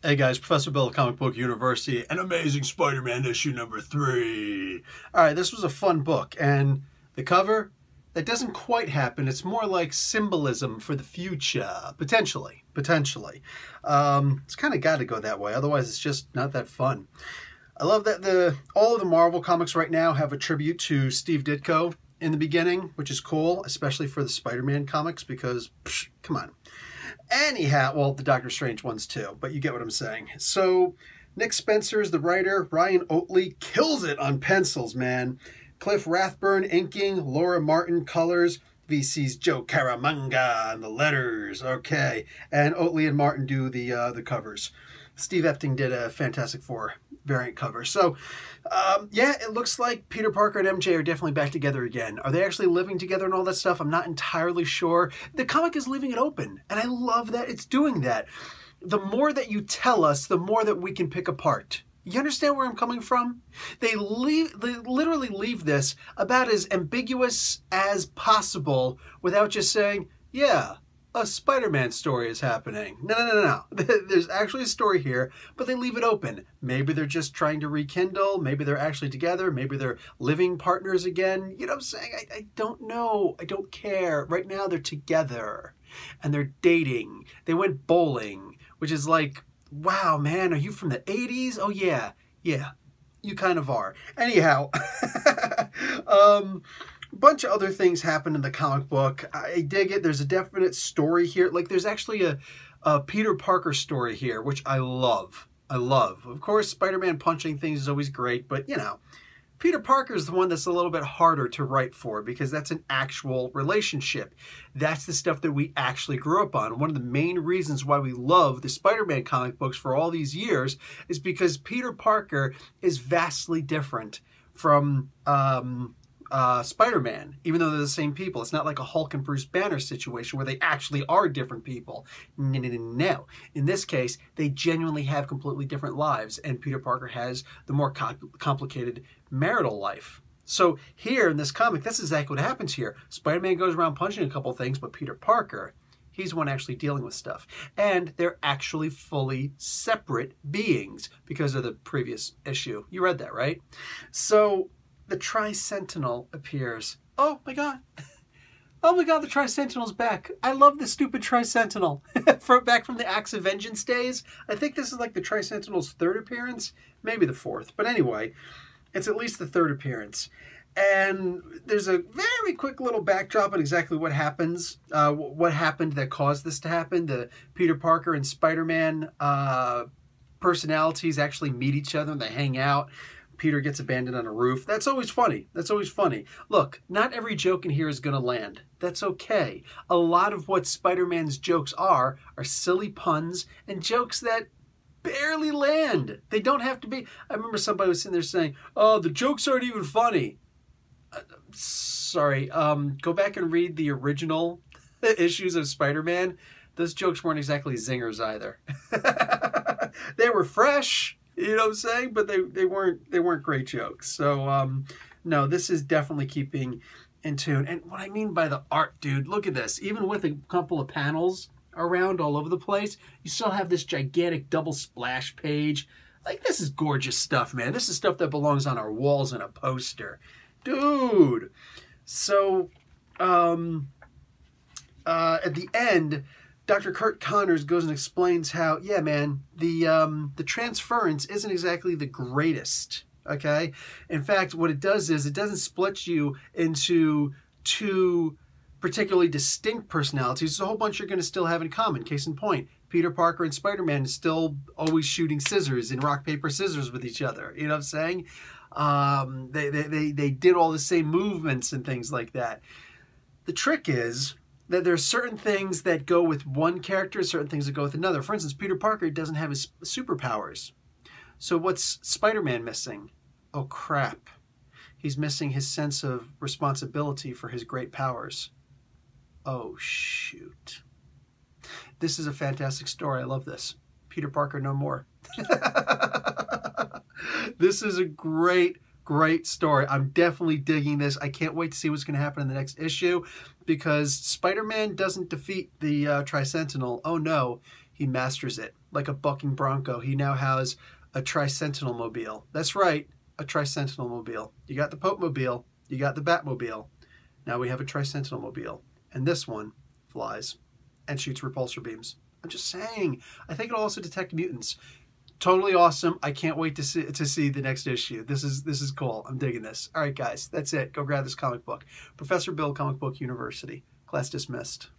Hey guys, Professor Bill of Comic Book University, an Amazing Spider-Man issue number 3. Alright, this was a fun book, and the cover, that doesn't quite happen. It's more like symbolism for the future. Potentially. It's kind of got to go that way, otherwise it's just not that fun. I love that all of the Marvel comics right now have a tribute to Steve Ditko in the beginning, which is cool, especially for the Spider-Man comics, because, come on. Anyhow, well, the Doctor Strange ones too, but you get what I'm saying. So, Nick Spencer's the writer. Ryan Oatley kills it on pencils, man. Cliff Rathburn inking. Laura Martin colors. VC's Joe Caramanga on the letters. Okay. And Oatley and Martin do the covers. Steve Epting did a Fantastic Four variant cover. So, yeah, it looks like Peter Parker and MJ are definitely back together again. Are they actually living together and all that stuff? I'm not entirely sure. The comic is leaving it open, and I love that it's doing that. The more that you tell us, the more that we can pick apart. You understand where I'm coming from? They literally leave this about as ambiguous as possible without just saying, yeah, a Spider-Man story is happening. No. There's actually a story here, but they leave it open. Maybe they're just trying to rekindle. Maybe they're actually together. Maybe they're living partners again. You know what I'm saying? I don't know. I don't care. Right now they're together and they're dating. They went bowling, which is like, wow, man, are you from the 80s? Oh, yeah. You kind of are. Anyhow, a bunch of other things happen in the comic book. I dig it. There's a definite story here. Like, there's actually a Peter Parker story here, which I love. Of course, Spider-Man punching things is always great, but, you know, Peter Parker is the one that's a little bit harder to write for because that's an actual relationship. That's the stuff that we actually grew up on. One of the main reasons why we love the Spider-Man comic books for all these years is because Peter Parker is vastly different from Spider-Man, even though they're the same people. It's not like a Hulk and Bruce Banner situation where they actually are different people. No. In this case, they genuinely have completely different lives, and Peter Parker has the more complicated marital life. So here in this comic, that's exactly what happens here. Spider-Man goes around punching a couple things, but Peter Parker, he's the one actually dealing with stuff. And they're actually fully separate beings because of the previous issue. You read that, right? So the Tri-Sentinel appears. Oh my god. Oh my god, the Tri-Sentinel's back. I love this stupid Tri-Sentinel. Back from the Acts of Vengeance days. I think this is like the Tri-Sentinel's third appearance. Maybe the fourth. But anyway, it's at least the third appearance. And there's a very quick little backdrop on exactly what happens. What happened that caused this to happen. The Peter Parker and Spider-Man personalities actually meet each other and they hang out. Peter gets abandoned on a roof. That's always funny. Look, not every joke in here is going to land. That's okay. A lot of what Spider-Man's jokes are silly puns and jokes that barely land. They don't have to be. I remember somebody was sitting there saying, oh, the jokes aren't even funny. Sorry. Go back and read the original issues of Spider-Man. Those jokes weren't exactly zingers either. They were fresh. You know what I'm saying? But they weren't great jokes. So, no, this is definitely keeping in tune. And what I mean by the art, dude, look at this. Even with a couple of panels around all over the place, you still have this gigantic double splash page. Like, this is gorgeous stuff, man. This is stuff that belongs on our walls in a poster. Dude. So, at the end, Dr. Kurt Connors goes and explains how, yeah, man, the transference isn't exactly the greatest, okay? In fact, what it does is it doesn't split you into two particularly distinct personalities. There's a whole bunch you're going to still have in common. Case in point, Peter Parker and Spider-Man is still always shooting scissors in rock, paper, scissors with each other. You know what I'm saying? They did all the same movements and things like that. The trick is that there's certain things that go with one character, certain things that go with another. For instance, Peter Parker doesn't have his superpowers. So what's Spider-Man missing? Oh, crap. He's missing his sense of responsibility for his great powers. Oh, shoot. This is a fantastic story. I love this. Peter Parker no more. This is a great story. I'm definitely digging this. I can't wait to see what's going to happen in the next issue because Spider-Man doesn't defeat the Tri-Sentinel. Oh no, he masters it. like a bucking bronco. He now has a Tri-Sentinel mobile. That's right, a Tri-Sentinel mobile. You got the Pope mobile, you got the Batmobile. Now we have a Tri-Sentinel mobile. And this one flies and shoots repulsor beams. I'm just saying. I think it'll also detect mutants. Totally awesome. I can't wait to see the next issue. This is cool. I'm digging this. All right, guys, that's it. Go grab this comic book. Professor Bill, Comic Book University. Class dismissed.